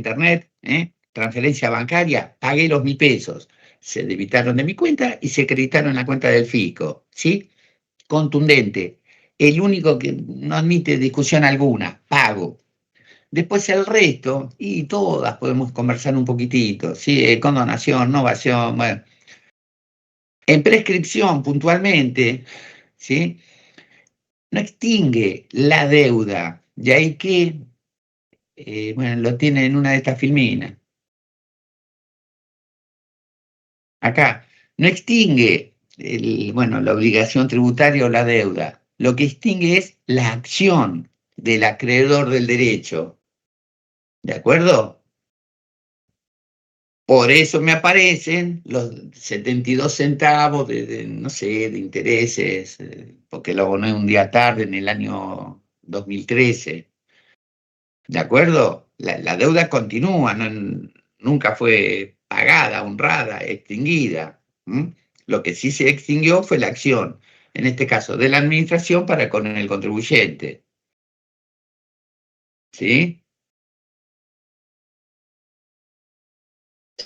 internet, transferencia bancaria, pagué los 1.000 pesos. Se debitaron de mi cuenta y se creditaron en la cuenta del fisco, ¿sí? Contundente. El único que no admite discusión alguna, pago. Después el resto, y todas podemos conversar un poquitito, ¿sí? Condonación, novación, bueno. En prescripción, puntualmente, ¿sí? No extingue la deuda, de ahí que, bueno, lo tiene en una de estas filminas. Acá, no extingue, bueno, la obligación tributaria o la deuda. Lo que extingue es la acción del acreedor del derecho. ¿De acuerdo? Por eso me aparecen los 72 centavos no sé, de intereses, porque lo aboné un día tarde en el año 2013. ¿De acuerdo? La deuda continúa, nunca fue pagada, honrada, extinguida. Lo que sí se extinguió fue la acción, en este caso de la administración para con el contribuyente. ¿Sí?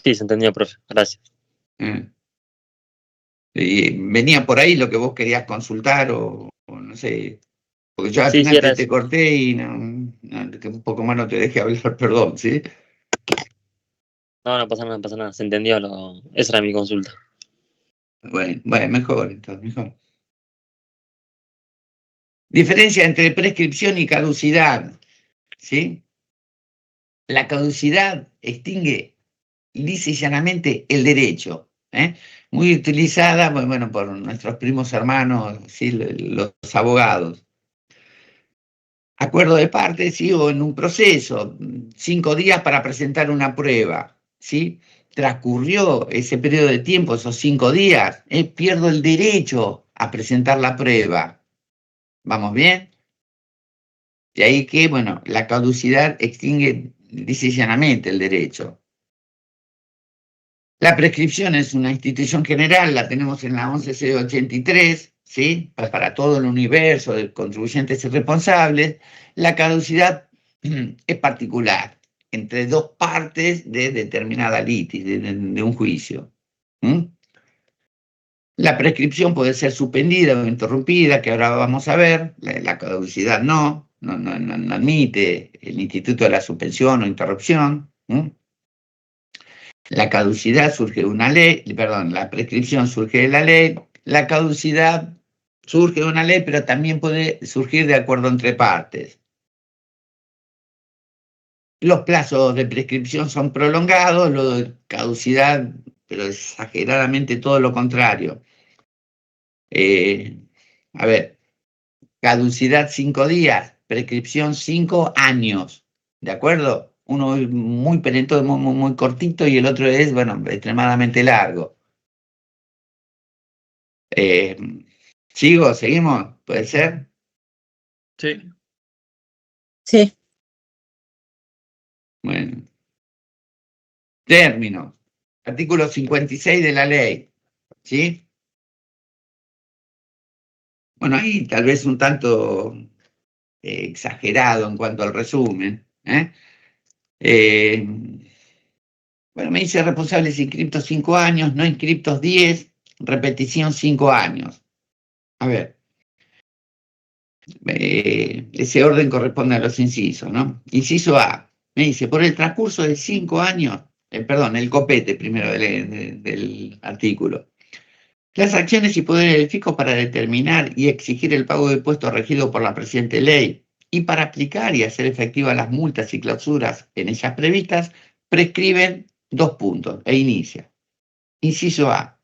Sí, se entendió, profe. Gracias. Y venía por ahí lo que vos querías consultar o no sé, porque yo al Sí, final era te eso. corté y que un poco más no te dejé hablar, perdón, ¿sí? No, no pasa nada, no pasa nada. Se entendió. Esa era mi consulta. Bueno, mejor, entonces, mejor. Diferencia entre prescripción y caducidad, ¿sí? La caducidad extingue lisa y llanamente el derecho, muy utilizada, bueno, por nuestros primos hermanos, ¿sí? Los abogados. Acuerdo de partes, ¿sí? O en un proceso, 5 días para presentar una prueba, ¿sí? Transcurrió ese periodo de tiempo, esos 5 días, pierdo el derecho a presentar la prueba. ¿Vamos bien? De ahí que, bueno, la caducidad extingue lisa y llanamente el derecho. La prescripción es una institución general, la tenemos en la 11C83, ¿sí? Para todo el universo de contribuyentes y responsables. La caducidad es particular, entre dos partes de determinada litis, de un juicio. La prescripción puede ser suspendida o interrumpida, que ahora vamos a ver. La caducidad no admite el instituto de la suspensión o interrupción. La caducidad surge de una ley, perdón, la prescripción surge de la ley, la caducidad surge de una ley, pero también puede surgir de acuerdo entre partes. Los plazos de prescripción son prolongados, lo de caducidad, pero exageradamente todo lo contrario. A ver, caducidad 5 días, prescripción 5 años, ¿de acuerdo? Uno es muy perentoso, muy cortito y el otro es, bueno, extremadamente largo. ¿Seguimos? ¿Puede ser? Sí. Sí. Bueno. Términos. Artículo 56 de la ley. ¿Sí? Bueno, ahí tal vez un tanto exagerado en cuanto al resumen. Bueno, me dice responsables inscriptos 5 años, no inscriptos 10, repetición 5 años. A ver. Ese orden corresponde a los incisos, ¿no? Inciso A, me dice, por el transcurso de 5 años, perdón, el copete primero del artículo. Las acciones y poderes del fisco para determinar y exigir el pago de impuestos regido por la presente ley y para aplicar y hacer efectivas las multas y clausuras en ellas previstas, prescriben 2 puntos e inicia. Inciso A.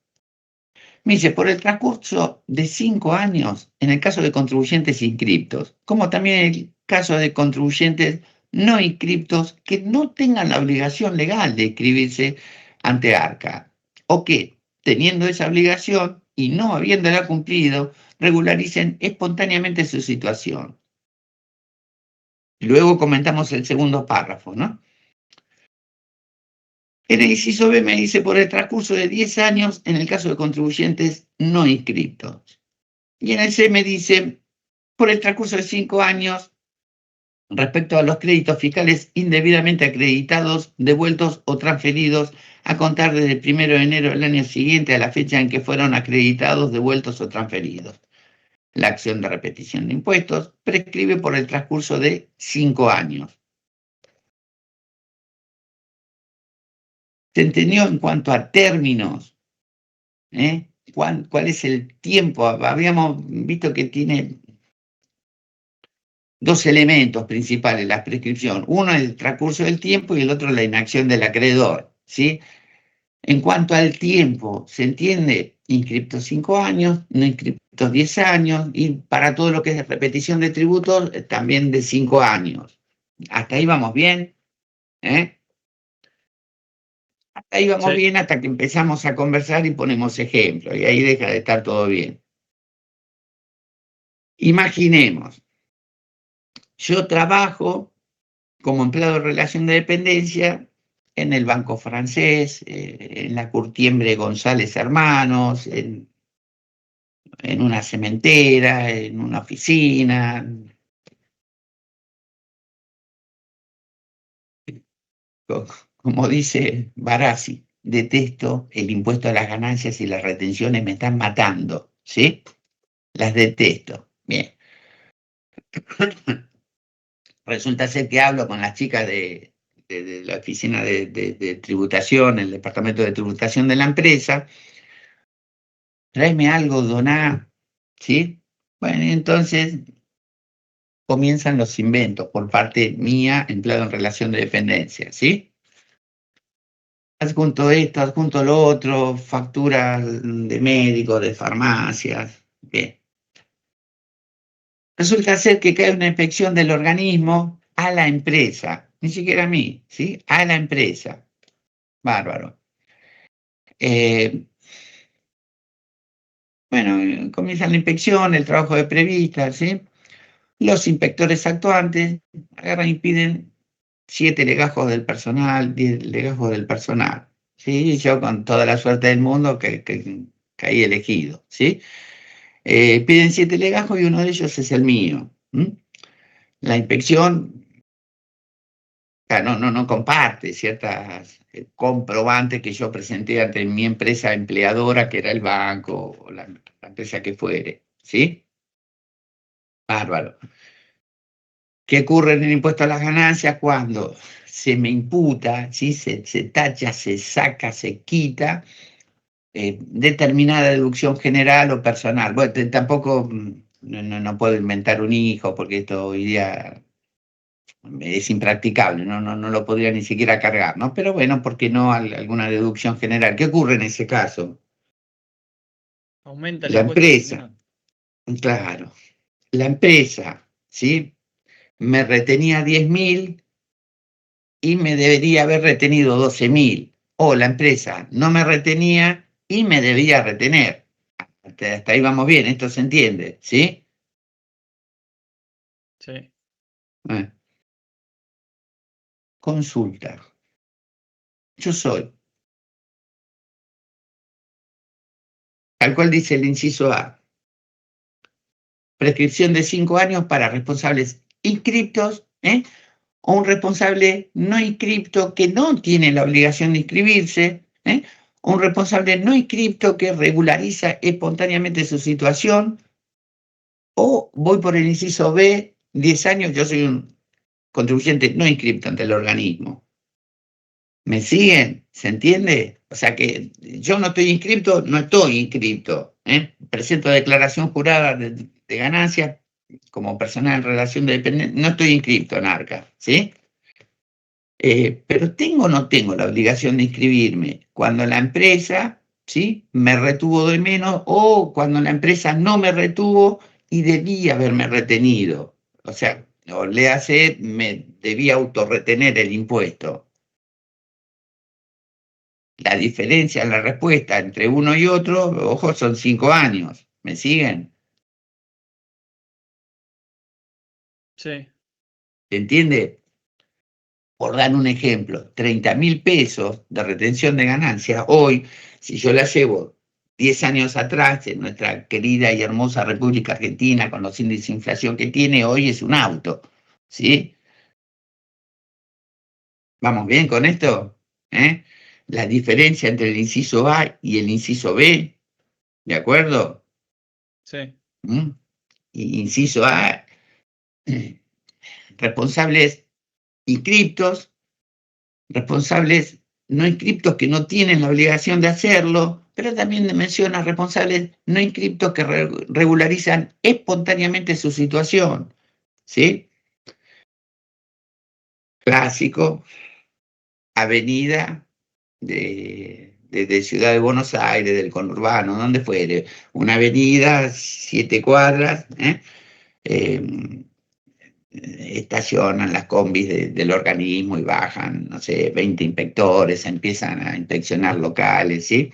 Me dice, por el transcurso de 5 años, en el caso de contribuyentes inscriptos, como también en el caso de contribuyentes no inscriptos que no tengan la obligación legal de inscribirse ante ARCA, o que, teniendo esa obligación y no habiéndola cumplido, regularicen espontáneamente su situación. Luego comentamos el segundo párrafo, ¿no? En el inciso B me dice por el transcurso de 10 años en el caso de contribuyentes no inscriptos. Y en el C me dice por el transcurso de 5 años respecto a los créditos fiscales indebidamente acreditados, devueltos o transferidos a contar desde el 1 de enero del año siguiente a la fecha en que fueron acreditados, devueltos o transferidos. La acción de repetición de impuestos prescribe por el transcurso de 5 años. ¿Se entendió en cuanto a términos? ¿Cuál es el tiempo? Habíamos visto que tiene dos elementos principales la prescripción. Uno es el transcurso del tiempo y el otro la inacción del acreedor, ¿sí? En cuanto al tiempo, ¿se entiende? Inscriptos 5 años, no inscriptos 10 años, y para todo lo que es repetición de tributos, también de 5 años. ¿Hasta ahí vamos bien? Hasta ahí vamos bien hasta que empezamos a conversar y ponemos ejemplos, y ahí deja de estar todo bien. Imaginemos, yo trabajo como empleado de relación de dependencia en el Banco Francés, en la Curtiembre González Hermanos, en una cementera, en una oficina. Como dice Barassi, detesto el impuesto a las ganancias y las retenciones, me están matando, ¿sí? Las detesto. Bien. Resulta ser que hablo con las chicas de la oficina de tributación, el departamento de tributación de la empresa. Tráeme algo, doná, ¿sí? Bueno, entonces comienzan los inventos por parte mía, empleado en relación de dependencia, ¿sí? Adjunto esto, adjunto lo otro, facturas de médicos, de farmacias, bien. Resulta ser que cae una inspección del organismo a la empresa, ni siquiera a mí, ¿sí? A la empresa. Bárbaro. Bueno, comienza la inspección, el trabajo de prevista, ¿sí? Los inspectores actuantes agarran y piden 7 legajos del personal, 10 legajos del personal, ¿sí? Y yo con toda la suerte del mundo que caí elegido, ¿sí? Piden 7 legajos y uno de ellos es el mío. La inspección no comparte ciertas comprobantes que yo presenté ante mi empresa empleadora, que era el banco o la empresa que fuere, ¿sí? Bárbaro. ¿Qué ocurre en el impuesto a las ganancias cuando se me imputa, ¿sí? se tacha, se saca, se quita determinada deducción general o personal? Bueno, tampoco no puedo inventar un hijo porque esto hoy día es impracticable, no lo podría ni siquiera cargar, ¿no? Pero bueno, ¿por qué no alguna deducción general? ¿Qué ocurre en ese caso? Aumenta el La impuesto. empresa, claro, la empresa, ¿sí? Me retenía 10.000 y me debería haber retenido 12.000. O la empresa no me retenía y me debía retener. Hasta ahí vamos bien, esto se entiende, ¿sí? Sí. Consulta. Yo soy, tal cual dice el inciso A, prescripción de 5 años para responsables inscriptos, o un responsable no inscripto que no tiene la obligación de inscribirse, o un responsable no inscripto que regulariza espontáneamente su situación, o voy por el inciso B, 10 años, yo soy un contribuyente no inscripto ante el organismo. ¿Me siguen? ¿Se entiende? O sea que yo no estoy inscripto, no estoy inscripto. Presento declaración jurada de ganancias como persona en relación de dependencia, no estoy inscripto en ARCA, ¿sí? Pero ¿tengo o no tengo la obligación de inscribirme cuando la empresa, ¿sí? me retuvo de menos o cuando la empresa no me retuvo y debía haberme retenido? O sea, o le hace, me debía autorretener el impuesto. La diferencia en la respuesta entre uno y otro, ojo, son 5 años. ¿Me siguen? Sí. ¿Se entiende? Por dar un ejemplo, 30.000 pesos de retención de ganancias, hoy, si yo la llevo 10 años atrás, en nuestra querida y hermosa República Argentina, con los índices de inflación que tiene, hoy es un auto, ¿sí? ¿Vamos bien con esto? ¿Eh? La diferencia entre el inciso A y el inciso B, ¿de acuerdo? Sí. ¿Mm? Y inciso A, responsables inscriptos, responsables no inscriptos que no tienen la obligación de hacerlo, pero también menciona responsables no inscriptos que regularizan espontáneamente su situación, ¿sí? Clásico, avenida de Ciudad de Buenos Aires, del conurbano, donde fuere, una avenida, 7 cuadras, estacionan las combis del organismo y bajan, no sé, 20 inspectores, empiezan a inspeccionar locales, ¿sí?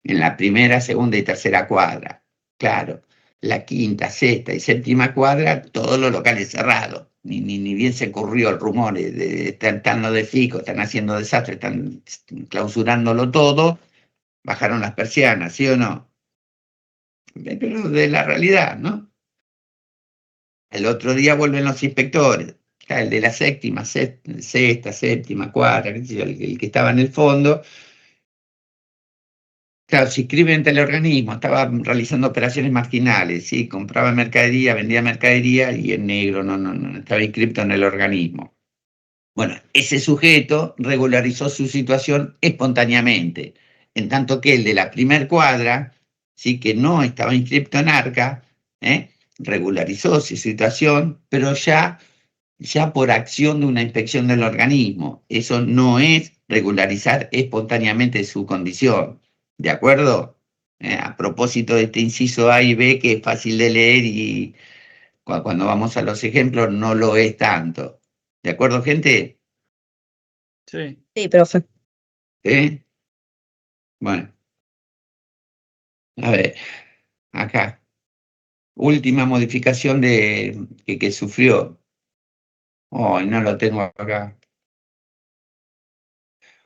En la primera, segunda y tercera cuadra. Claro, la quinta, sexta y séptima cuadra, todos los locales cerrados. Ni bien se corrió el rumor de están los de Fico, están haciendo desastre, están clausurándolo todo, bajaron las persianas, ¿sí o no? Pero de la realidad, ¿no? El otro día vuelven los inspectores, el de la sexta, séptima, cuarta, el que estaba en el fondo. Claro, se inscribe ante el organismo, estaba realizando operaciones marginales, ¿sí? Compraba mercadería, vendía mercadería y en negro no estaba inscrito en el organismo. Bueno, ese sujeto regularizó su situación espontáneamente, en tanto que el de la primer cuadra, ¿sí? Que no estaba inscrito en ARCA, regularizó su situación, pero ya por acción de una inspección del organismo. Eso no es regularizar espontáneamente su condición. ¿De acuerdo? A propósito de este inciso A y B, que es fácil de leer y cuando vamos a los ejemplos no lo es tanto. ¿De acuerdo, gente? Sí. Sí, profe. ¿Eh? Bueno, a ver, acá. Última modificación que sufrió. Oh, no lo tengo acá.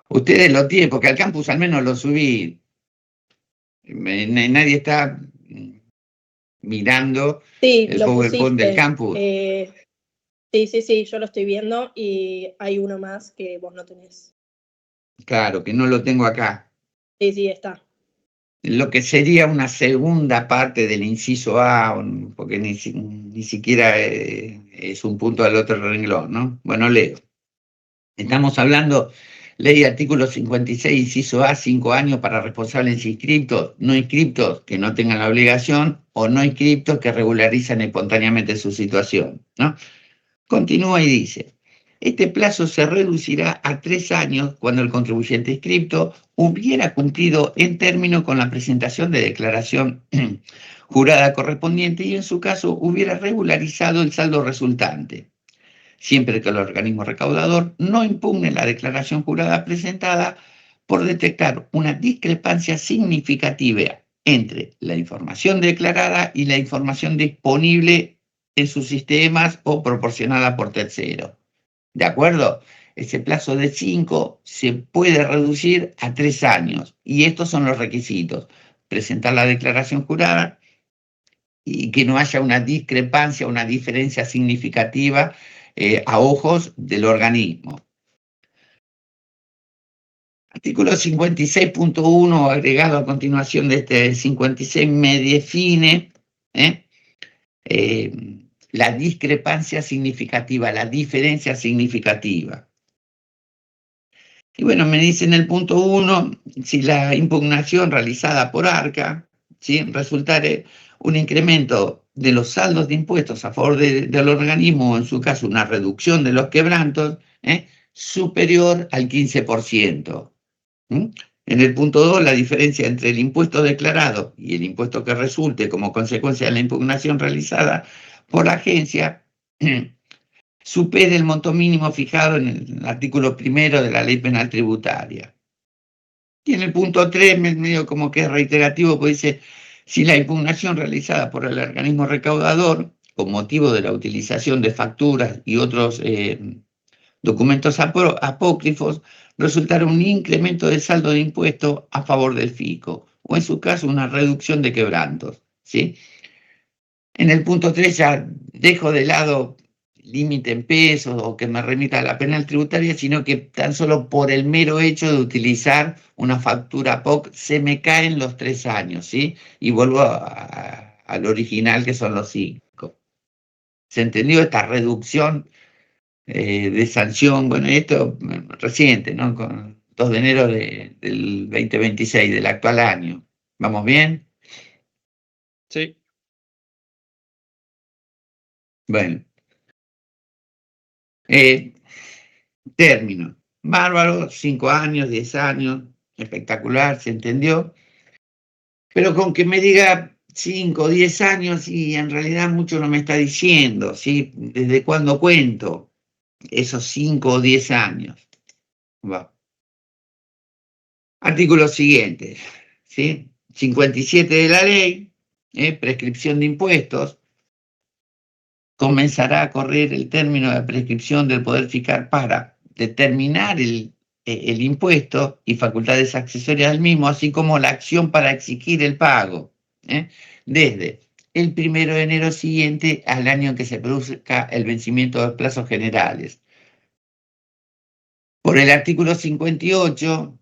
Ustedes lo tienen, porque al campus al menos lo subí. Nadie está mirando Sí, el lo PowerPoint del pusiste. campus. Sí, yo lo estoy viendo y hay uno más que vos no tenés. Claro, que no lo tengo acá. Sí, está. Lo que sería una segunda parte del inciso A, porque ni siquiera es un punto al otro renglón, ¿no? Bueno, leo. Estamos hablando, ley artículo 56, inciso A, 5 años para responsables inscriptos, no inscriptos que no tengan la obligación o no inscriptos que regularizan espontáneamente su situación, ¿no? Continúa y dice, este plazo se reducirá a 3 años cuando el contribuyente inscripto hubiera cumplido en término con la presentación de declaración jurada correspondiente y en su caso hubiera regularizado el saldo resultante, siempre que el organismo recaudador no impugne la declaración jurada presentada por detectar una discrepancia significativa entre la información declarada y la información disponible en sus sistemas o proporcionada por terceros. ¿De acuerdo? Ese plazo de 5 se puede reducir a 3 años y estos son los requisitos. Presentar la declaración jurada y que no haya una discrepancia, una diferencia significativa a ojos del organismo. Artículo 56.1, agregado a continuación de este 56, me define la discrepancia significativa, la diferencia significativa. Y bueno, me dice en el punto 1, si la impugnación realizada por ARCA, ¿sí?, resultare un incremento de los saldos de impuestos a favor del organismo, o en su caso una reducción de los quebrantos, superior al 15%. En el punto 2, la diferencia entre el impuesto declarado y el impuesto que resulte como consecuencia de la impugnación realizada por la agencia supere el monto mínimo fijado en el artículo 1 de la Ley Penal Tributaria. Y en el punto 3, medio como que es reiterativo, pues dice, si la impugnación realizada por el organismo recaudador, con motivo de la utilización de facturas y otros documentos apócrifos, resultara un incremento del saldo de impuestos a favor del FICO, o en su caso una reducción de quebrantos, ¿sí? En el punto 3 ya dejo de lado límite en pesos o que me remita a la penal tributaria, sino que tan solo por el mero hecho de utilizar una factura POC se me caen los 3 años, ¿sí? Y vuelvo al original, que son los 5. ¿Se entendió esta reducción de sanción? Bueno, esto reciente, ¿no? Con 2 de enero del 2026, del actual año. ¿Vamos bien? Sí. Bueno. Término. Bárbaro, 5 años, 10 años, espectacular, ¿se entendió? Pero con que me diga 5 o 10 años, y en realidad mucho no me está diciendo, ¿sí? ¿Desde cuándo cuento esos 5 o 10 años? Va. Artículo siguiente, ¿sí? 57 de la ley, prescripción de impuestos. Comenzará a correr el término de prescripción del Poder Fiscal para determinar el impuesto y facultades accesorias al mismo, así como la acción para exigir el pago, desde el 1 de enero siguiente al año en que se produzca el vencimiento de los plazos generales. Por el artículo 58,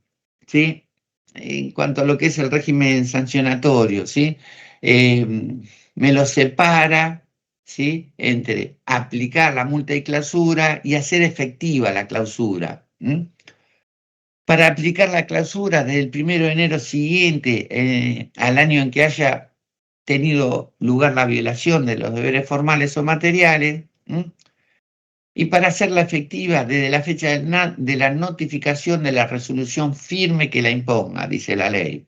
¿sí? En cuanto a lo que es el régimen sancionatorio, ¿sí? Me lo separa, ¿sí? Entre aplicar la multa y clausura y hacer efectiva la clausura. Para aplicar la clausura desde el 1 de enero siguiente al año en que haya tenido lugar la violación de los deberes formales o materiales, y para hacerla efectiva desde la fecha de la notificación de la resolución firme que la imponga, dice la ley.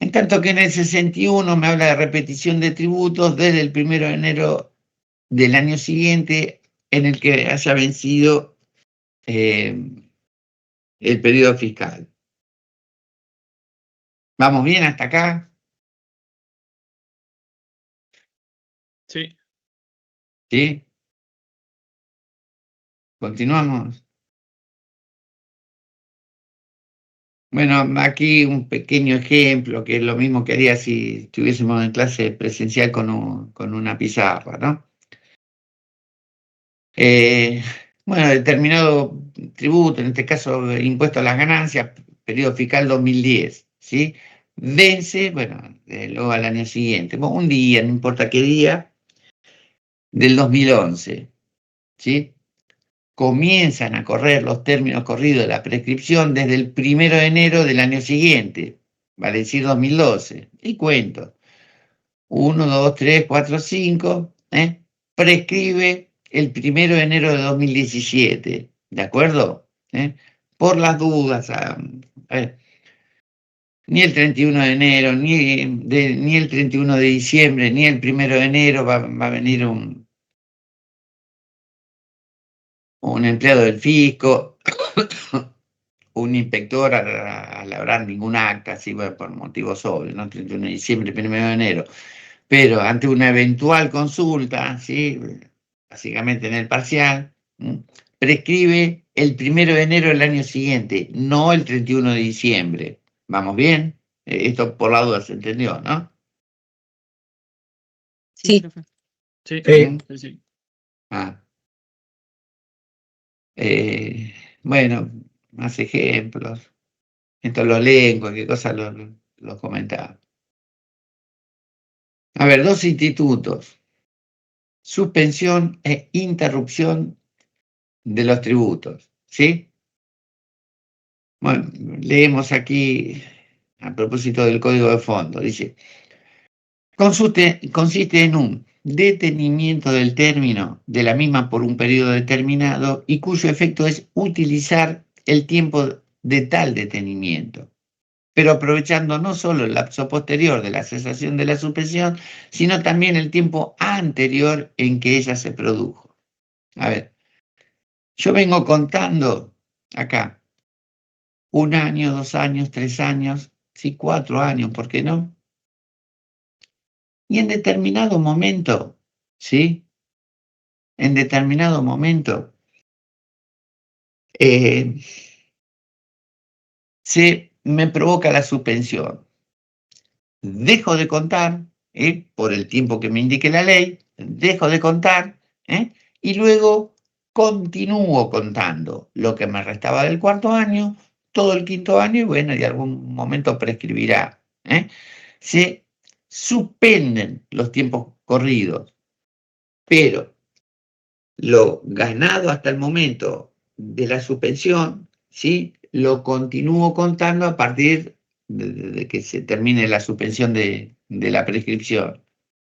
En tanto que en el 61 me habla de repetición de tributos desde el 1 de enero del año siguiente en el que haya vencido el periodo fiscal. ¿Vamos bien hasta acá? Sí. ¿Sí? ¿Continuamos? Bueno, aquí un pequeño ejemplo, que es lo mismo que haría si estuviésemos en clase presencial con una pizarra, ¿no? Bueno, determinado tributo, en este caso impuesto a las ganancias, periodo fiscal 2010, ¿sí? Vence, bueno, luego al año siguiente, bueno, un día, no importa qué día, del 2011, ¿sí? Comienzan a correr los términos corridos de la prescripción desde el 1 de enero del año siguiente, vale decir 2012, y cuento, 1, 2, 3, 4, 5, prescribe el 1 de enero de 2017, ¿de acuerdo? Por las dudas, ni el 31 de enero, ni el 31 de diciembre, ni el 1 de enero va a venir un empleado del fisco, un inspector a labrar ningún acta, así, bueno, por motivos obvios, ¿no? 31 de diciembre, 1 de enero. Pero ante una eventual consulta, ¿sí? Básicamente en el parcial, prescribe el 1 de enero del año siguiente, no el 31 de diciembre. ¿Vamos bien? Esto por la duda se entendió, ¿no? Sí. profe. Sí. Sí. Sí, sí. Ah. Bueno, más ejemplos. Esto lo leen, cualquier cosa lo comentaba. A ver, 2 institutos. Suspensión e interrupción de los tributos, ¿sí? Bueno, leemos aquí a propósito del código de fondo. Dice, consiste en un detenimiento del término de la misma por un periodo determinado y cuyo efecto es utilizar el tiempo de tal detenimiento, pero aprovechando no solo el lapso posterior de la cesación de la suspensión, sino también el tiempo anterior en que ella se produjo. A ver, yo vengo contando acá 1 año, 2 años, 3 años, sí, 4 años, ¿por qué no? Y en determinado momento, ¿sí? En determinado momento, se me provoca la suspensión. Dejo de contar, por el tiempo que me indique la ley, dejo de contar, y luego continúo contando lo que me restaba del cuarto año, todo el quinto año, y bueno, y algún momento prescribirá. Se suspenden los tiempos corridos, pero lo ganado hasta el momento de la suspensión, ¿sí? Lo continúo contando a partir de que se termine la suspensión de la prescripción.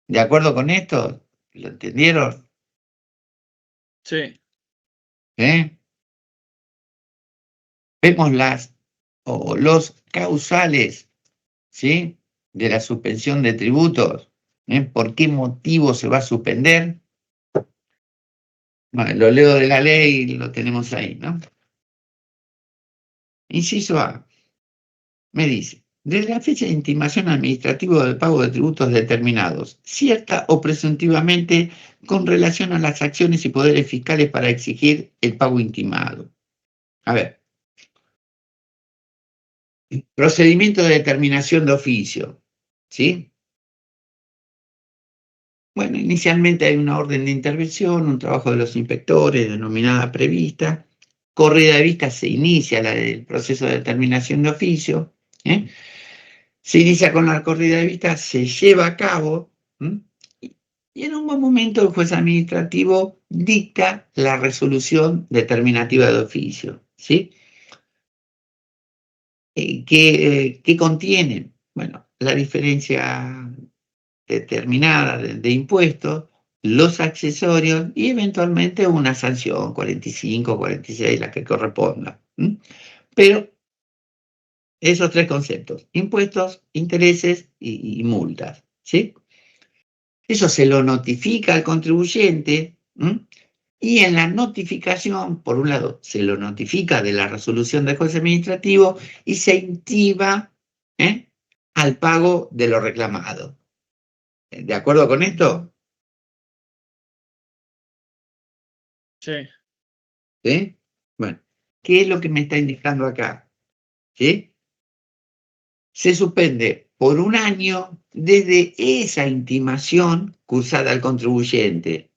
¿De acuerdo con esto? ¿Lo entendieron? Sí. Vemos los causales, ¿sí? De la suspensión de tributos. ¿Por qué motivo se va a suspender? Bueno, lo leo de la ley y lo tenemos ahí, ¿no? Inciso A. Me dice, desde la fecha de intimación administrativa del pago de tributos determinados, cierta o presuntivamente con relación a las acciones y poderes fiscales para exigir el pago intimado. A ver. Procedimiento de determinación de oficio, ¿sí? Bueno, inicialmente hay una orden de intervención, un trabajo de los inspectores denominada prevista. Corrida de vista se inicia el proceso de determinación de oficio. Se inicia con la corrida de vista, se lleva a cabo, y en un buen momento el juez administrativo dicta la resolución determinativa de oficio, ¿sí? ¿Qué contiene? Bueno, la diferencia determinada de impuestos, los accesorios y eventualmente una sanción, 45, 46, la que corresponda. Pero esos tres conceptos, impuestos, intereses y multas, ¿sí? Eso se lo notifica al contribuyente, y en la notificación, por un lado, se lo notifica de la resolución del juez administrativo y se intima al pago de lo reclamado. ¿De acuerdo con esto? Sí. ¿Sí? Bueno, ¿qué es lo que me está indicando acá? ¿Sí? Se suspende por un año desde esa intimación cursada al contribuyente.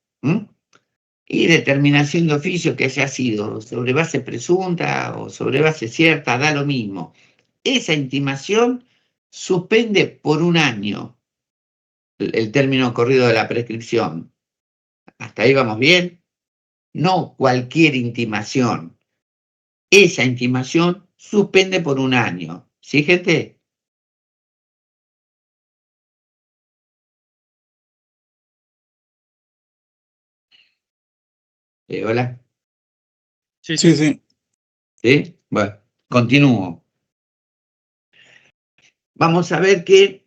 Y determinación de oficio que haya sido sobre base presunta o sobre base cierta, da lo mismo. Esa intimación suspende por un año el término corrido de la prescripción. ¿Hasta ahí vamos bien? No cualquier intimación. Esa intimación suspende por un año. ¿Sí, gente? Hola. Sí, Sí, sí. sí. ¿Sí? Bueno, continúo. Vamos a ver que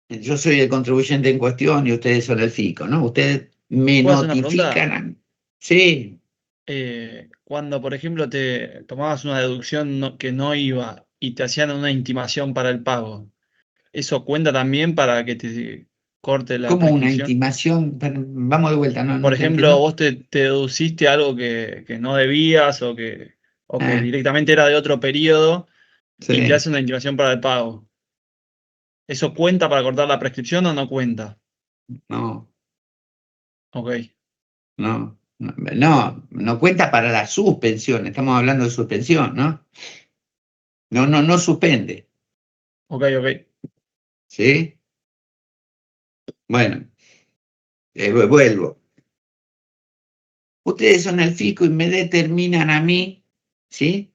yo soy el contribuyente en cuestión y ustedes son el FICO, ¿no? Ustedes me ¿Puedo hacer una pregunta? notifican. Sí. Cuando, por ejemplo, te tomabas una deducción que no iba y te hacían una intimación para el pago, ¿eso cuenta también para que te corte la Como una prescripción? intimación. Vamos de vuelta, no Por te ejemplo, entiendo. vos te deduciste algo que no debías o que Ah, directamente era de otro periodo y te sí. hacen una intimación para el pago. ¿Eso cuenta para cortar la prescripción o no cuenta? No, Ok, no cuenta para la suspensión. Estamos hablando de suspensión, ¿no? No suspende. ok, ok. ¿Sí? Bueno, vuelvo. Ustedes son el fisco y me determinan a mí, ¿sí?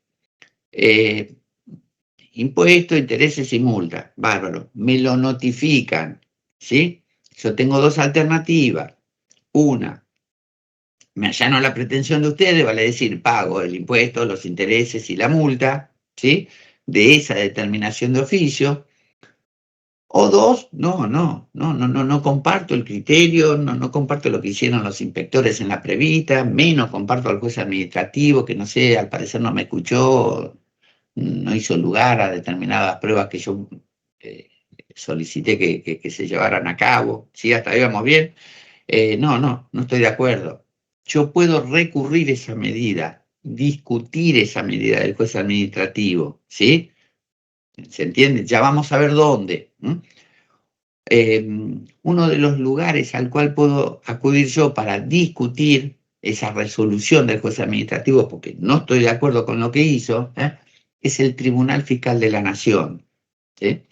Impuestos, intereses y multas. Bárbaro. Me lo notifican, ¿sí? Yo tengo dos alternativas. Una, me allano la pretensión de ustedes, vale decir, pago el impuesto, los intereses y la multa, ¿sí? De esa determinación de oficio. O dos, no comparto el criterio, no comparto lo que hicieron los inspectores en la prevista, menos comparto al juez administrativo, que no sé, al parecer no me escuchó, no hizo lugar a determinadas pruebas que yo solicité que se llevaran a cabo. ¿Sí? Hasta ahí vamos bien. No estoy de acuerdo. Yo puedo recurrir esa medida, discutir esa medida del juez administrativo, ¿sí? ¿Se entiende? Ya vamos a ver dónde. uno de los lugares al cual puedo acudir yo para discutir esa resolución del juez administrativo, porque no estoy de acuerdo con lo que hizo, es el Tribunal Fiscal de la Nación, ¿sí?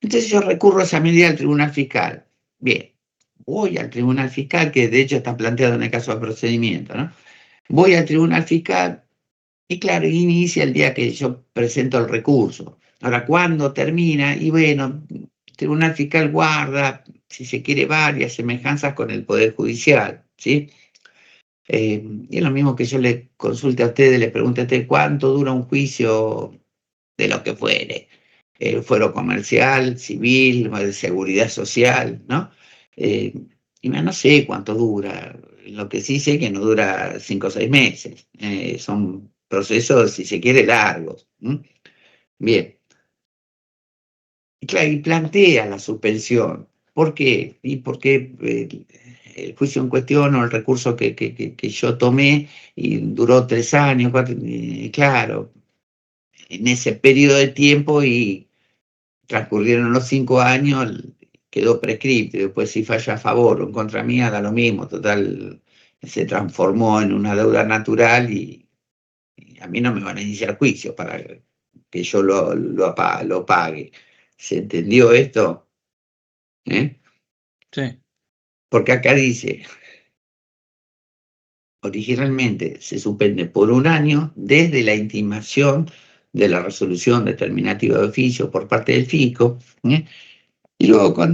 Entonces yo recurro a esa medida al Tribunal Fiscal. Bien, voy al Tribunal Fiscal, que de hecho está planteado en el caso de procedimiento, ¿no? Voy al Tribunal Fiscal y claro, inicia el día que yo presento el recurso. Ahora, ¿cuándo termina? Y bueno, el Tribunal Fiscal guarda, si se quiere, varias semejanzas con el Poder Judicial, ¿sí? Y es lo mismo que yo le consulte a ustedes, le pregunte a ustedes cuánto dura un juicio de lo que fuere. Fuero comercial, civil, de seguridad social, ¿no? Y no sé cuánto dura. Lo que sí sé que no dura 5 o 6 meses. Son procesos, si se quiere, largos. Bien. Y claro, y plantea la suspensión. ¿Por qué? Y porque el juicio en cuestión o el recurso que yo tomé y duró 3 años, 4, y claro, en ese periodo de tiempo y transcurrieron los 5 años, quedó prescripto. Después, si falla a favor o en contra mía, da lo mismo. Total, se transformó en una deuda natural y a mí no me van a iniciar juicio para que yo lo pague. ¿Se entendió esto? Sí. Porque acá dice, originalmente se suspende por 1 año desde la intimación de la resolución determinativa de oficio por parte del fisco. Y luego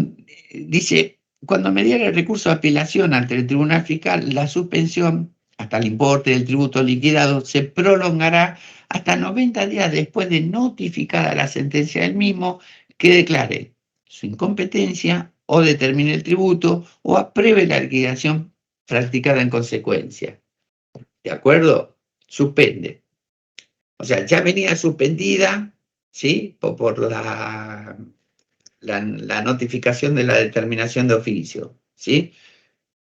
dice, cuando mediara el recurso de apelación ante el Tribunal Fiscal, la suspensión hasta el importe del tributo liquidado se prolongará hasta 90 días después de notificada la sentencia del mismo que declare su incompetencia o determine el tributo o apruebe la liquidación practicada en consecuencia. ¿De acuerdo? Suspende. O sea, ya venía suspendida, ¿sí? Por la notificación de la determinación de oficio, ¿sí?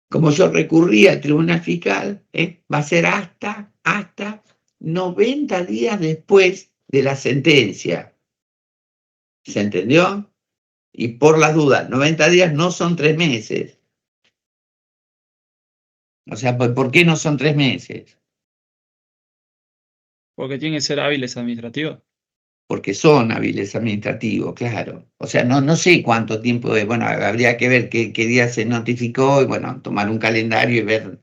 Como yo recurrí al Tribunal Fiscal, va a ser hasta 90 días después de la sentencia. ¿Se entendió? Y por las dudas, 90 días no son 3 meses. O sea, ¿por qué no son 3 meses? Porque tienen que ser hábiles administrativos. Porque son hábiles administrativos, claro. O sea, no sé cuánto tiempo es. Bueno, habría que ver qué día se notificó y, bueno, tomar un calendario y ver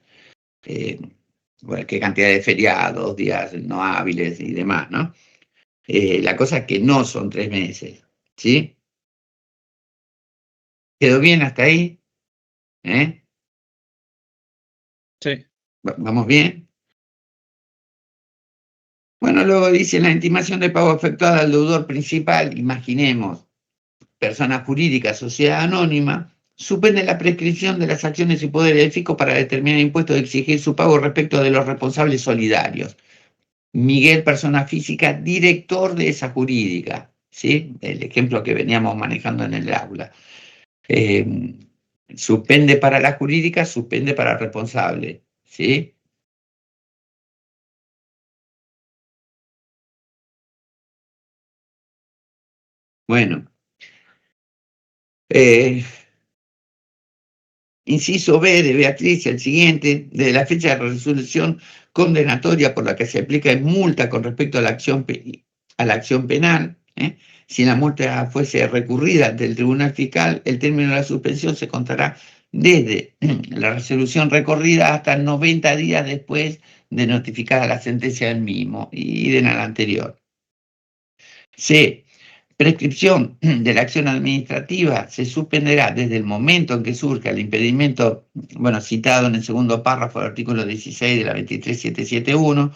bueno, qué cantidad de feriados, días no hábiles y demás, ¿no? La cosa es que no son 3 meses, ¿sí? ¿Quedó bien hasta ahí? Sí. ¿Vamos bien? Bueno, luego dice la intimación de pago efectuada al deudor principal, imaginemos, persona jurídica, sociedad anónima, suspende la prescripción de las acciones y poderes del fisco para determinar impuestos y exigir su pago respecto de los responsables solidarios. Miguel, persona física, director de esa jurídica, ¿sí? El ejemplo que veníamos manejando en el aula. Suspende para la jurídica, suspende para el responsable, ¿sí? Bueno. Inciso B de Beatriz, el siguiente, de la fecha de resolución condenatoria por la que se aplica multa con respecto a la acción penal. Si la multa fuese recurrida ante el Tribunal Fiscal, el término de la suspensión se contará desde la resolución recorrida hasta 90 días después de notificada la sentencia del mismo y de la anterior. C. Prescripción de la acción administrativa se suspenderá desde el momento en que surja el impedimento, bueno, citado en el segundo párrafo del artículo 16 de la 23771,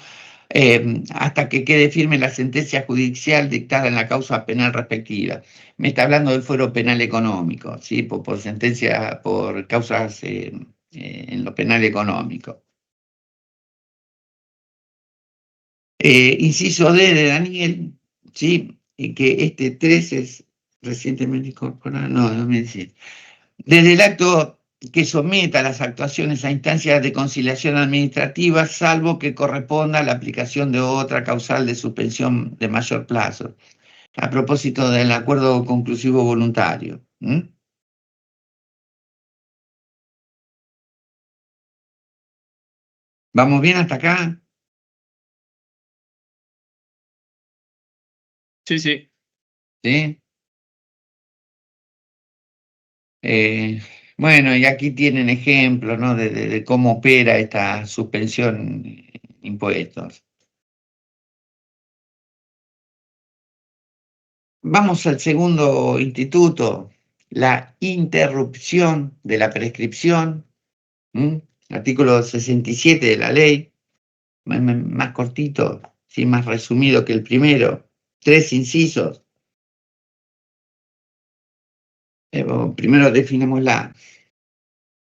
hasta que quede firme la sentencia judicial dictada en la causa penal respectiva. Me está hablando del fuero penal económico, ¿sí? Por sentencia, por causas en lo penal económico. Inciso D de Daniel, ¿sí? Y que este 3 es recientemente incorporado, no, 2017. Desde el acto que someta las actuaciones a instancias de conciliación administrativa, salvo que corresponda a la aplicación de otra causal de suspensión de mayor plazo. a propósito del acuerdo conclusivo voluntario. ¿Vamos bien hasta acá? Sí, sí. ¿Sí? Bueno, y aquí tienen ejemplos, ¿no? de cómo opera esta suspensión de impuestos. Vamos al segundo instituto, la interrupción de la prescripción. Artículo 67 de la ley, más cortito, ¿sí? Más resumido que el primero, 3 incisos. Primero definimos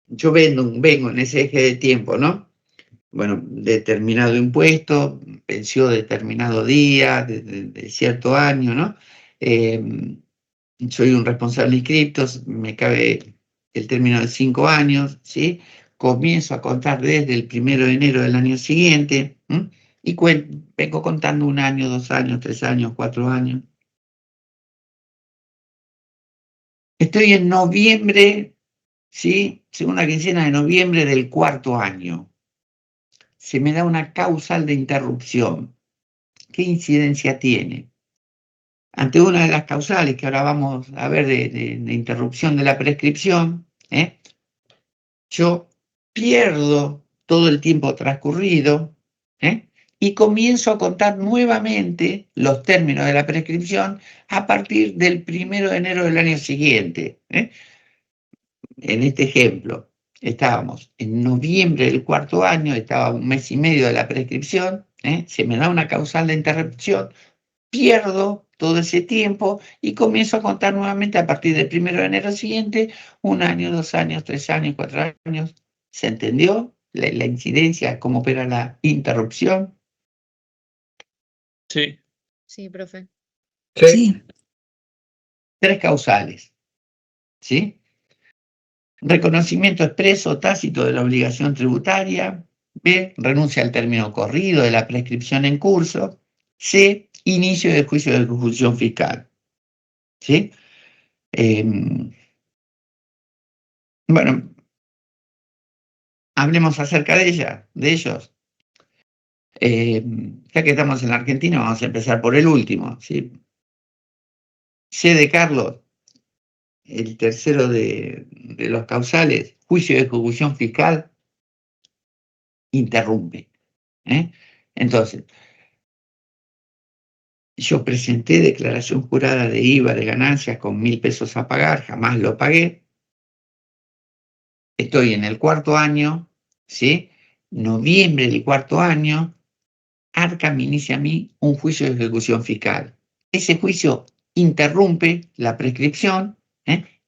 yo vengo en ese eje de tiempo, ¿no? Bueno, determinado impuesto, venció determinado día, de cierto año, ¿no? Soy un responsable inscripto, me cabe el término de 5 años, ¿sí? Comienzo a contar desde el 1 de enero del año siguiente, y vengo contando 1 año, 2 años, 3 años, 4 años. Estoy en noviembre, ¿sí? Segunda quincena de noviembre del 4.º año. Se me da una causal de interrupción. ¿Qué incidencia tiene? Ante una de las causales que ahora vamos a ver de interrupción de la prescripción, yo pierdo todo el tiempo transcurrido, y comienzo a contar nuevamente los términos de la prescripción a partir del 1 de enero del año siguiente. En este ejemplo, estábamos en noviembre del 4.º año, estaba 1 mes y medio de la prescripción, se me da una causal de interrupción, pierdo todo ese tiempo y comienzo a contar nuevamente a partir del 1 de enero siguiente, 1 año, 2 años, 3 años, 4 años. ¿Se entendió la incidencia, cómo opera la interrupción? Sí. Sí, profe. Sí. 3 causales, ¿sí? Reconocimiento expreso o tácito de la obligación tributaria. B, renuncia al término corrido de la prescripción en curso. C, inicio del juicio de ejecución fiscal. ¿Sí? Bueno, hablemos acerca de ellos. Ya que estamos en la Argentina, vamos a empezar por el último, ¿sí? C de Carlos, el tercero de los causales, juicio de ejecución fiscal, interrumpe. Entonces, yo presenté declaración jurada de IVA de ganancias con 1.000 pesos a pagar, jamás lo pagué. Estoy en el 4.º año, ¿sí? Noviembre del 4.º año, Arca me inicia a mí un juicio de ejecución fiscal. Ese juicio interrumpe la prescripción,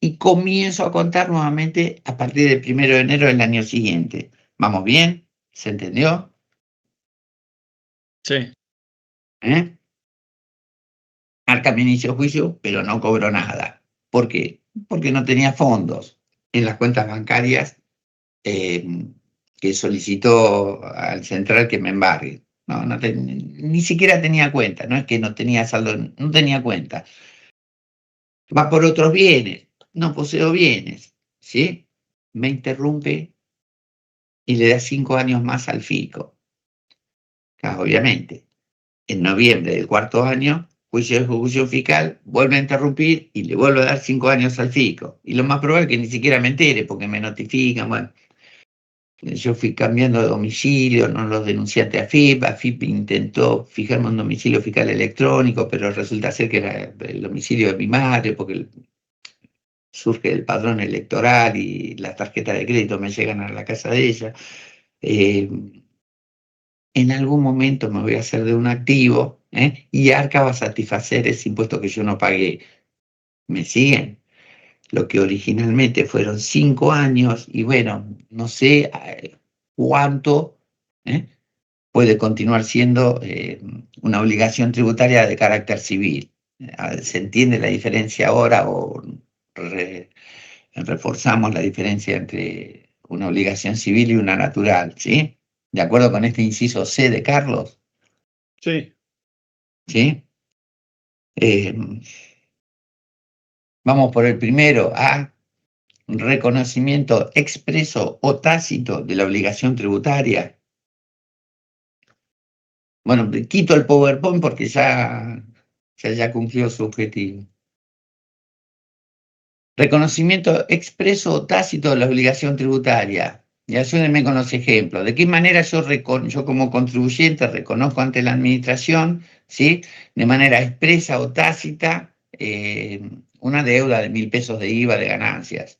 y comienzo a contar nuevamente a partir del 1 de enero del año siguiente. ¿Vamos bien? ¿Se entendió? Sí. Arca me inició juicio, pero no cobró nada. ¿Por qué? Porque no tenía fondos en las cuentas bancarias que solicitó al central que me embargue. Ni siquiera tenía cuenta, no es que no tenía saldo, no tenía cuenta. Va por otros bienes, no poseo bienes, ¿sí? Me interrumpe y le da 5 años más al fisco. Claro, obviamente, en noviembre del 4.º año, juicio de ejecución fiscal, vuelve a interrumpir y le vuelve a dar 5 años al fisco. Y lo más probable es que ni siquiera me entere porque me notifican, bueno. Yo fui cambiando de domicilio, no los denuncié ante AFIP intentó fijarme un domicilio fiscal electrónico, pero resulta ser que era el domicilio de mi madre, porque surge el padrón electoral y las tarjetas de crédito me llegan a la casa de ella. En algún momento me voy a hacer de un activo, y Arca va a satisfacer ese impuesto que yo no pagué. ¿Me siguen? Lo que originalmente fueron 5 años, y bueno, no sé cuánto puede continuar siendo una obligación tributaria de carácter civil. ¿Se entiende la diferencia ahora o reforzamos la diferencia entre una obligación civil y una natural? ¿Sí? ¿De acuerdo con este inciso C de Carlos? Sí. ¿Sí? Eh, Vamos por el primero, A, reconocimiento expreso o tácito de la obligación tributaria. Bueno, quito el PowerPoint porque ya cumplió su objetivo. Reconocimiento expreso o tácito de la obligación tributaria. Y ayúdenme con los ejemplos. ¿De qué manera yo como contribuyente reconozco ante la administración, ¿sí? De manera expresa o tácita, una deuda de 1.000 pesos de IVA de ganancias?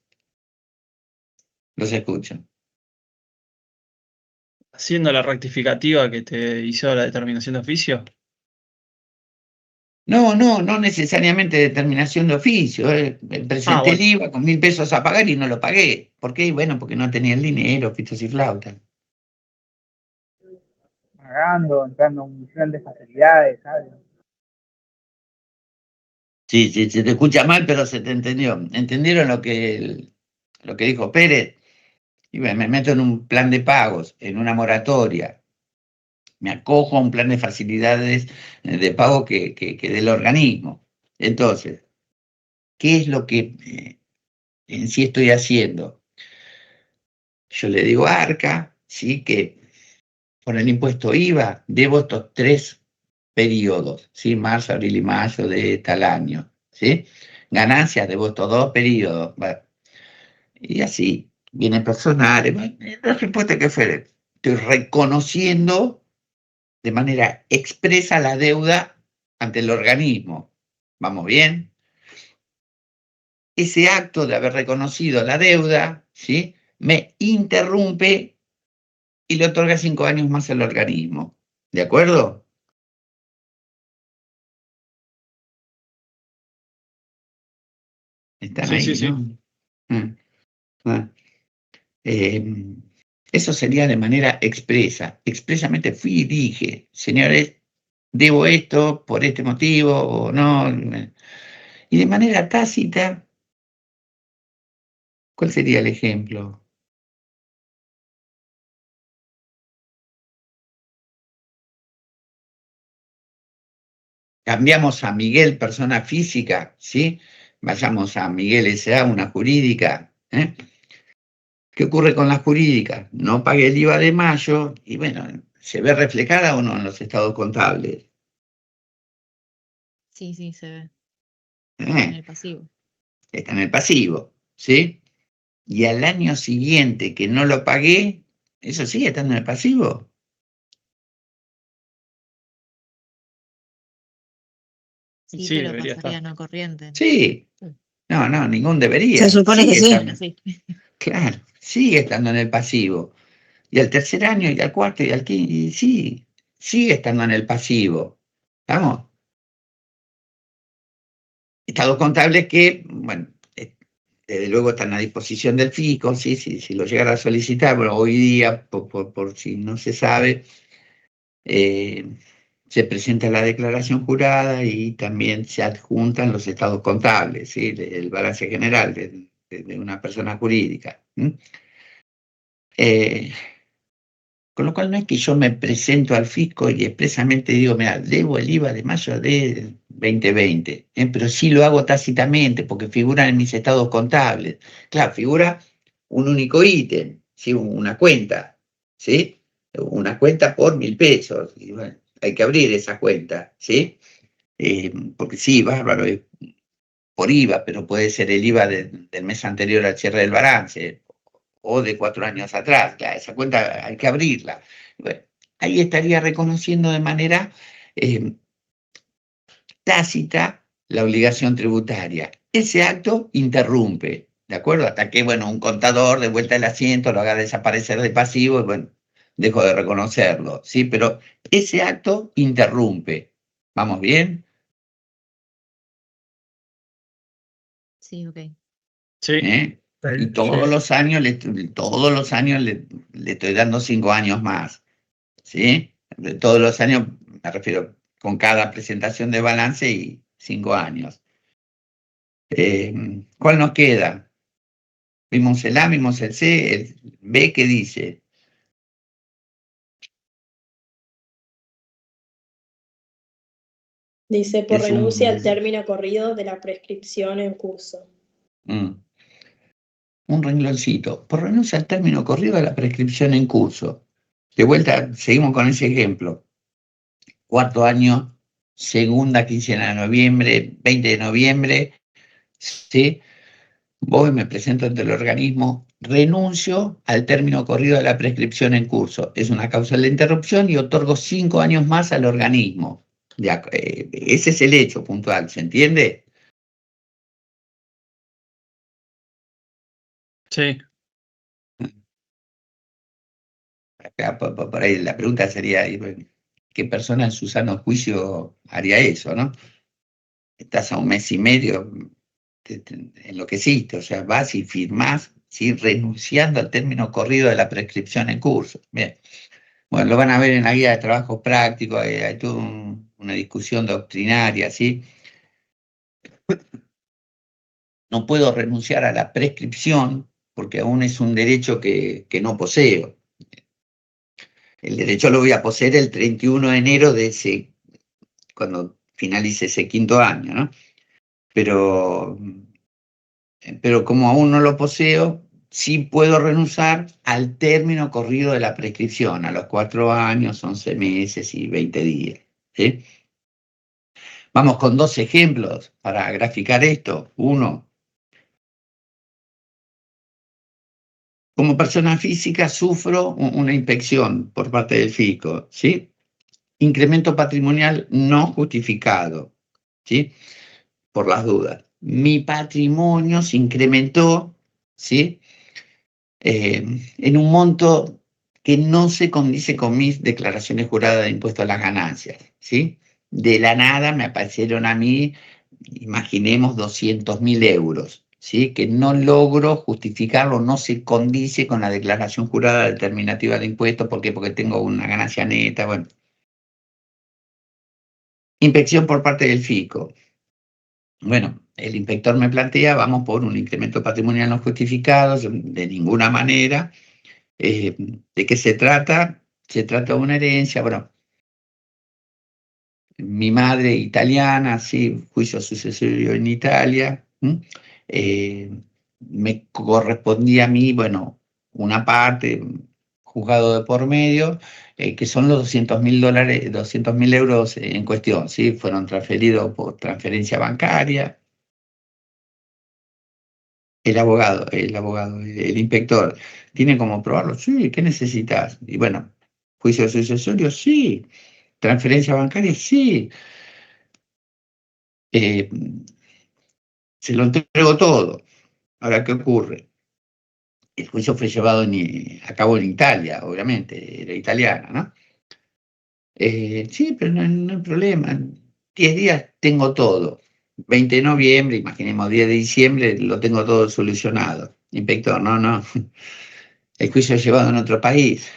Los escucho. Haciendo la rectificativa que te hizo la determinación de oficio. No necesariamente determinación de oficio. Presenté el Bueno, IVA con 1.000 pesos a pagar y no lo pagué. ¿Por qué? Bueno, porque no tenía el dinero, pitos y flautas. Pagando, entrando en diferentes facilidades, ¿sabes? Sí, se te escucha mal, pero se te entendió. ¿Entendieron lo que dijo Pérez? Y bueno, me meto en un plan de pagos, en una moratoria. Me acojo a un plan de facilidades de pago que del organismo. Entonces, ¿qué es lo que en sí estoy haciendo? Yo le digo a Arca, ¿sí? Que por el impuesto IVA debo estos 3 periodos, ¿sí? Marzo, abril y mayo de tal año, ¿sí? Ganancias debo estos 2 periodos. Bueno, y así, viene personal, la respuesta que fue, estoy reconociendo de manera expresa la deuda ante el organismo. ¿Vamos bien? Ese acto de haber reconocido la deuda, ¿sí? Me interrumpe y le otorga 5 años más al organismo. ¿De acuerdo? Están sí, sí, ahí, sí. ¿no? Ah, ah. Eso sería de manera expresa. Expresamente fui y dije, señores, debo esto por este motivo o no. Y de manera tácita, ¿cuál sería el ejemplo? Cambiamos a Miguel, persona física, ¿sí? Vayamos a Miguel S.A., una jurídica. ¿Qué ocurre con la jurídica? No pagué el IVA de mayo y bueno, ¿se ve reflejada o no en los estados contables? Sí, sí, se ve en ¿Eh? el pasivo. Está en el pasivo, ¿sí? Y al año siguiente que no lo pagué, ¿eso sigue estando en el pasivo? Sí, Sí, pero debería pasaría estar. a no corriente. Sí. Sí. No, ningún Se debería. supone que Sigue sí. estando, Sí. claro, sigue estando en el pasivo. Y al tercer año, y al cuarto, y al quinto, y sí, sigue estando en el pasivo. ¿Estamos? Estados contables que, bueno, desde luego están a disposición del fisco, ¿sí? Si lo llegara a solicitar, bueno, hoy día, por si no se sabe, eh, se presenta la declaración jurada y también se adjuntan los estados contables, ¿sí? El balance general de una persona jurídica. Con lo cual no es que yo me presento al fisco y expresamente digo, mira, debo el IVA de mayo de 2020, pero sí lo hago tácitamente porque figuran en mis estados contables. Claro, figura un único ítem, ¿sí? Una cuenta, ¿sí? Una cuenta por 1.000 pesos. Y bueno, hay que abrir esa cuenta, ¿sí? Porque sí, bárbaro, es por IVA, pero puede ser el IVA del mes anterior al cierre del balance o de 4 años atrás. Claro, esa cuenta hay que abrirla. Bueno, ahí estaría reconociendo de manera eh, tácita la obligación tributaria. Ese acto interrumpe, ¿de acuerdo? Hasta que, bueno, un contador de vuelta el asiento lo haga desaparecer de pasivo y, bueno, dejo de reconocerlo, ¿sí? Pero ese acto interrumpe. ¿Vamos bien? Sí, ok. Sí, ¿Eh? Y Sí. todos los años le estoy dando 5 años más, ¿sí? De todos los años, me refiero, con cada presentación de balance y 5 años. ¿Cuál nos queda? Vimos el A, vimos el C, el B, ¿qué dice? Dice, por Es renuncia al un, término corrido de la prescripción en curso. un rengloncito. Por renuncia al término corrido de la prescripción en curso. De vuelta, seguimos con ese ejemplo. Cuarto año, segunda quincena de noviembre, 20 de noviembre, ¿sí? Voy, me presento ante el organismo, renuncio al término corrido de la prescripción en curso. Es una causa de interrupción y otorgo 5 años más al organismo. Ese es el hecho puntual, ¿se entiende? Sí, Acá, por ahí la pregunta sería, bueno, ¿qué persona en su sano juicio haría eso, no? Estás a un mes y medio, enloqueciste, o sea, vas y firmás, ¿sí? Renunciando al término corrido de la prescripción en curso. Bien. Bueno, lo van a ver en la guía de trabajo práctico, hay toda una discusión doctrinaria, ¿sí? No puedo renunciar a la prescripción porque aún es un derecho que no poseo. El derecho lo voy a poseer el 31 de enero cuando finalice ese quinto año, ¿no? Pero como aún no lo poseo, sí puedo renunciar al término corrido de la prescripción, a los 4 años, 11 meses y 20 días, ¿sí? Vamos con 2 ejemplos para graficar esto. Uno, como persona física sufro una inspección por parte del fisco, ¿sí? Incremento patrimonial no justificado, ¿sí? Por las dudas. Mi patrimonio se incrementó, ¿sí? En un monto que no se condice con mis declaraciones juradas de impuesto a las ganancias, ¿sí? De la nada me aparecieron a mí, imaginemos, 200.000 euros, ¿sí? Que no logro justificarlo, no se condice con la declaración jurada determinativa de impuestos. ¿Por qué? Porque tengo una ganancia neta, bueno. Inspección por parte del fisco. Bueno, el inspector me plantea, vamos por un incremento patrimonial no justificado, de ninguna manera. ¿De qué se trata? Se trata de una herencia, bueno, mi madre italiana, sí, juicio sucesorio en Italia, eh, me correspondía a mí, bueno, una parte, juzgado de por medio, que son los $200.000, 200.000 euros en cuestión, ¿sí? Fueron transferidos por transferencia bancaria. El inspector, ¿tiene cómo probarlo? Sí, ¿qué necesitas? Y bueno, juicio sucesorio, sí. Transferencia bancaria, sí. Eh, Se lo entrego todo. Ahora, ¿qué ocurre? El juicio fue llevado a cabo en Italia, obviamente, era italiana, ¿no? Sí, pero no hay problema. En 10 días tengo todo. 20 de noviembre, imaginemos 10 de diciembre, lo tengo todo solucionado. Inspector, no. El juicio es llevado en otro país.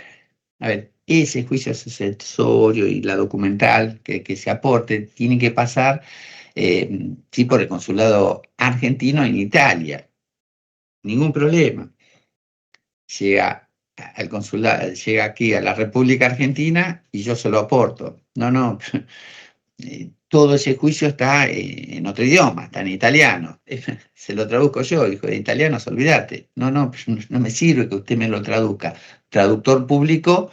A ver, ese juicio sucesorio y la documental que se aporte tiene que pasar, sí, por el consulado argentino en Italia. Ningún problema. Llega al consulado, llega aquí a la República Argentina y yo se lo aporto. No. Todo ese juicio está en otro idioma, está en italiano. Se lo traduzco yo, hijo de italianos, olvídate. No me sirve que usted me lo traduzca. Traductor público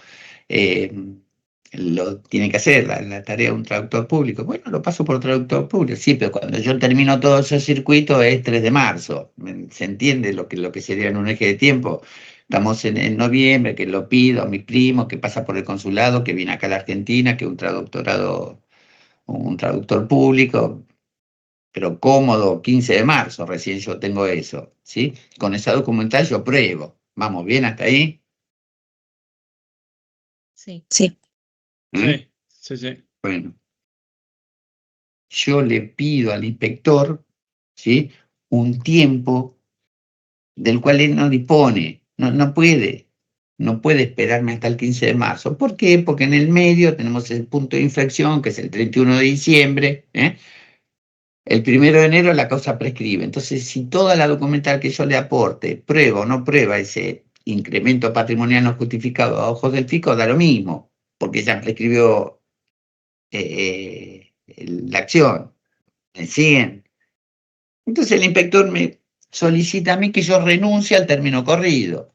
lo tiene que hacer, la tarea de un traductor público. Bueno, lo paso por traductor público, sí, pero cuando yo termino todo ese circuito es 3 de marzo. ¿Se entiende lo que sería en un eje de tiempo? Estamos en noviembre, que lo pido a mi primo, que pasa por el consulado, que viene acá a la Argentina, que un traductor público, pero cómodo, 15 de marzo, recién yo tengo eso, ¿sí? Con esa documental yo pruebo. ¿Vamos bien hasta ahí? Sí. Sí. ¿Eh? sí. Bueno, yo le pido al inspector, ¿sí? Un tiempo del cual él no dispone, no puede esperarme hasta el 15 de marzo. ¿Por qué? Porque en el medio tenemos el punto de inflexión, que es el 31 de diciembre, ¿eh? El 1 de enero la causa prescribe. Entonces, si toda la documental que yo le aporte prueba o no prueba ese incremento patrimonial no justificado a ojos del fisco, da lo mismo, porque ya prescribió la acción. ¿Me siguen? Entonces el inspector me solicita a mí que yo renuncie al término corrido.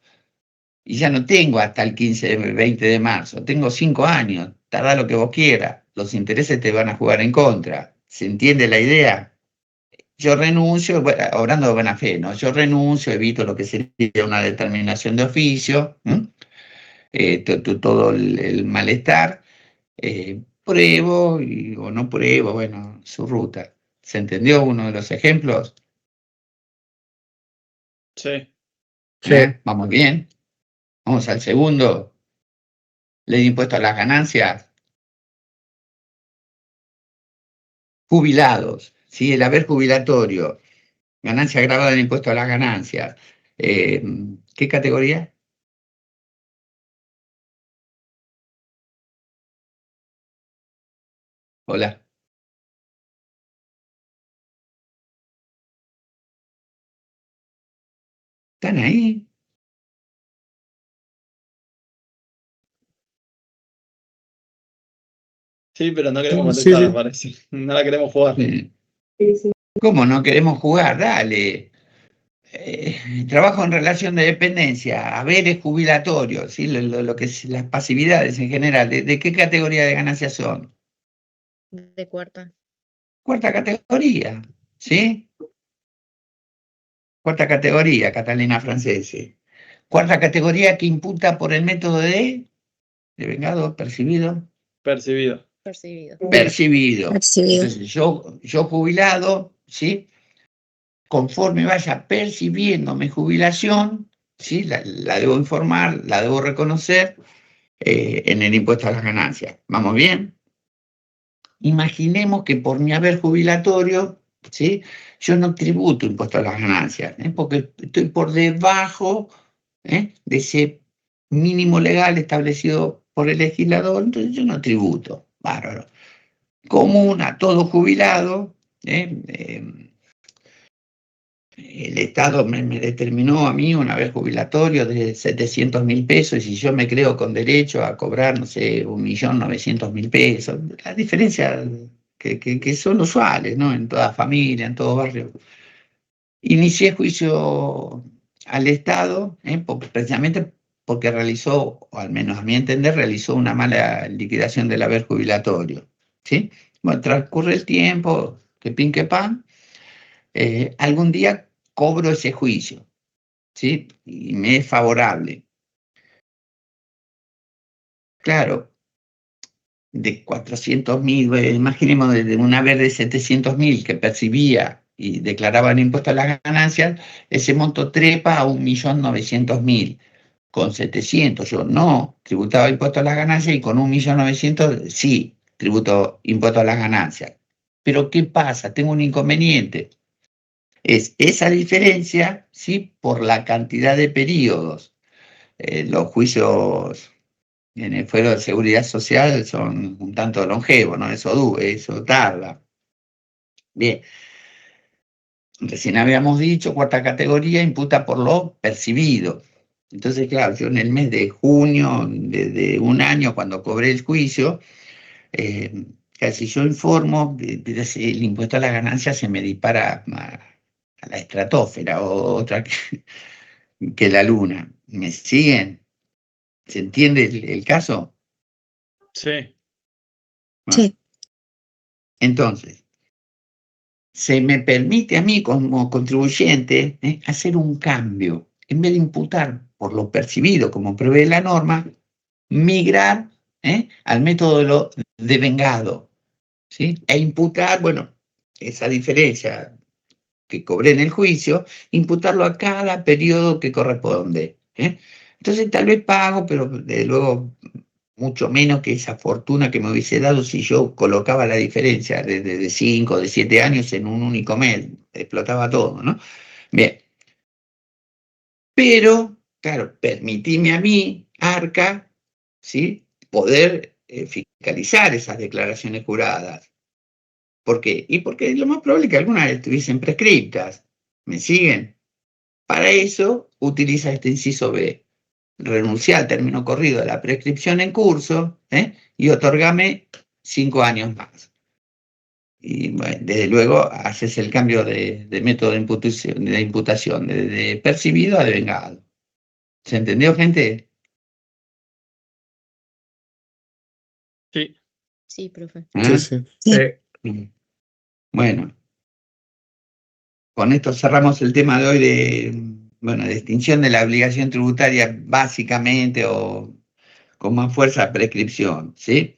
Y ya no tengo hasta el 15, 20 de marzo, tengo 5 años, tarda lo que vos quieras, los intereses te van a jugar en contra. ¿Se entiende la idea? Yo renuncio, bueno, obrando de buena fe, ¿no? Yo renuncio, evito lo que sería una determinación de oficio, todo el malestar, pruebo o no pruebo, bueno, su ruta. ¿Se entendió uno de los ejemplos? Sí. Sí. Vamos bien. Vamos al segundo. Ley de impuesto a las ganancias. Jubilados, ¿sí? El haber jubilatorio. Ganancia agravada del impuesto a las ganancias. ¿Qué categoría? Hola. ¿Están ahí? Sí, pero no queremos Sí, contestar, sí. me parece. No la queremos jugar. Sí. Sí, sí. ¿Cómo no queremos jugar? Dale. Trabajo en relación de dependencia, haberes jubilatorios, ¿sí? Lo que es las pasividades en general. ¿De qué categoría de ganancias son? De cuarta. Cuarta categoría, ¿sí? Cuarta categoría, Catalina Francese. Cuarta categoría que imputa por el método de vengado, percibido. Percibido. Percibido. Percibido. Percibido. Entonces, yo jubilado, ¿sí? Conforme vaya percibiendo mi jubilación, ¿sí? La debo informar, la debo reconocer en el impuesto a las ganancias. ¿Vamos bien? Imaginemos que por mi haber jubilatorio, ¿sí? Yo no tributo impuesto a las ganancias, porque estoy por debajo de ese mínimo legal establecido por el legislador, entonces yo no tributo. Bárbaro. Común a todo jubilado, el Estado me determinó a mí un haber jubilatorio de 700.000 pesos y yo me creo con derecho a cobrar, no sé, 1.900.000 pesos. Las diferencias que son usuales, ¿no? En toda familia, en todo barrio. Inicié juicio al Estado, precisamente porque realizó, o al menos a mi entender, realizó una mala liquidación del haber jubilatorio, ¿sí? Bueno, transcurre el tiempo, que pin que pan, algún día cobro ese juicio, ¿sí? Y me es favorable. Claro, de 400.000, imaginemos de un haber de 700.000 que percibía y declaraba el impuesto a las ganancias, ese monto trepa a 1.900.000. Con 700 yo no tributaba impuesto a las ganancias y con 1.900.000 sí tributo impuesto a las ganancias. Pero ¿qué pasa? Tengo un inconveniente. Es esa diferencia, ¿sí? Por la cantidad de periodos. Los juicios en el fuero de seguridad social son un tanto longevos, ¿no? Eso tarda. Bien, recién habíamos dicho, cuarta categoría imputa por lo percibido. Entonces, claro, yo en el mes de junio de un año, cuando cobré el juicio, casi yo informo, el impuesto a la ganancia se me dispara a la estratosfera, o otra que la luna. ¿Me siguen? ¿Se entiende el caso? Sí. Bueno, Sí. entonces, se me permite a mí como contribuyente hacer un cambio. En vez de imputar por lo percibido, como prevé la norma, migrar al método de lo devengado, ¿sí? E imputar, bueno, esa diferencia que cobré en el juicio, imputarlo a cada periodo que corresponde. Entonces tal vez pago, pero desde luego mucho menos que esa fortuna que me hubiese dado si yo colocaba la diferencia de 5, de 7 años en un único mes, explotaba todo, ¿no? Bien, pero, claro, permitime a mí, Arca, ¿sí? Poder fiscalizar esas declaraciones juradas. ¿Por qué? Y porque lo más probable es que algunas estuviesen prescriptas. ¿Me siguen? Para eso utiliza este inciso B. Renunciar al término corrido de la prescripción en curso y otorgame 5 años más. Y bueno, desde luego haces el cambio de método de imputación, de percibido a devengado. ¿Se entendió, gente? Sí. Sí, profe. ¿Ah? Sí. Mm. Bueno, con esto cerramos el tema de hoy de, bueno, de extinción de la obligación tributaria básicamente o con más fuerza prescripción, ¿sí?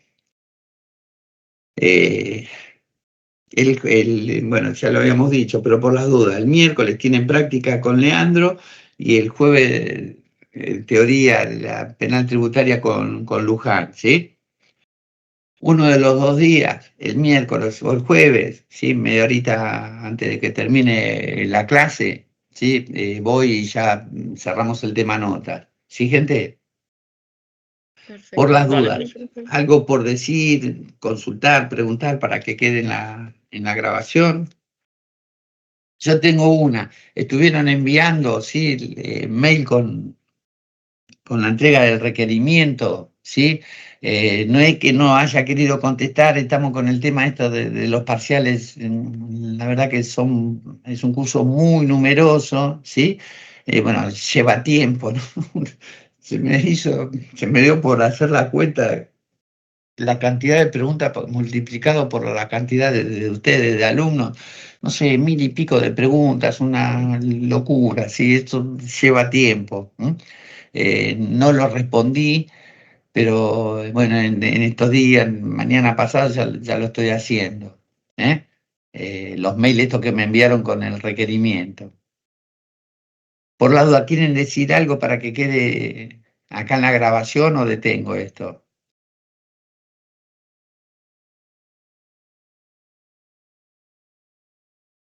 Bueno, ya lo habíamos dicho, pero por las dudas, el miércoles tienen práctica con Leandro y el jueves teoría de la penal tributaria con Luján, ¿sí? Uno de los 2 días, el miércoles o el jueves, ¿sí? Media horita antes de que termine la clase, ¿sí? Voy y ya cerramos el tema nota. ¿Sí, gente? Por Perfecto. las Dale, dudas. profe. Algo por decir, consultar, preguntar para que quede en la grabación. Yo tengo una. Estuvieron enviando, ¿sí? Mail con la entrega del requerimiento, ¿sí? No es que no haya querido contestar, estamos con el tema esto de los parciales, la verdad que es un curso muy numeroso, ¿sí? Bueno, lleva tiempo, ¿no? Se me dio por hacer la cuenta, la cantidad de preguntas multiplicado por la cantidad de ustedes, de alumnos, no sé, 1000 y pico de preguntas, una locura, ¿sí? Esto lleva tiempo. No lo respondí, pero bueno, en estos días, mañana pasado ya lo estoy haciendo. ¿eh? Los mails estos que me enviaron con el requerimiento. Por la duda, ¿quieren decir algo para que quede acá en la grabación o detengo esto?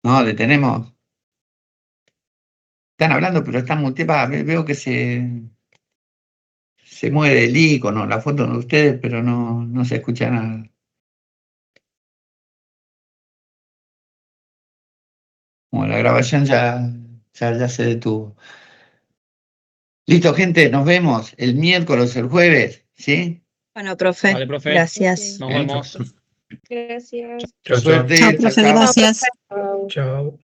No, detenemos. Están hablando, pero están muteados. Veo que se mueve el icono, la foto de ustedes, pero no se escucha nada. Bueno, la grabación ya se detuvo. Listo, gente, nos vemos el miércoles, el jueves, ¿sí? Bueno, profe, Dale, profe. gracias. Nos ¿Eh? vemos. Gracias. Suerte, Chao, chao, profe, chao. gracias. Chao. Chao.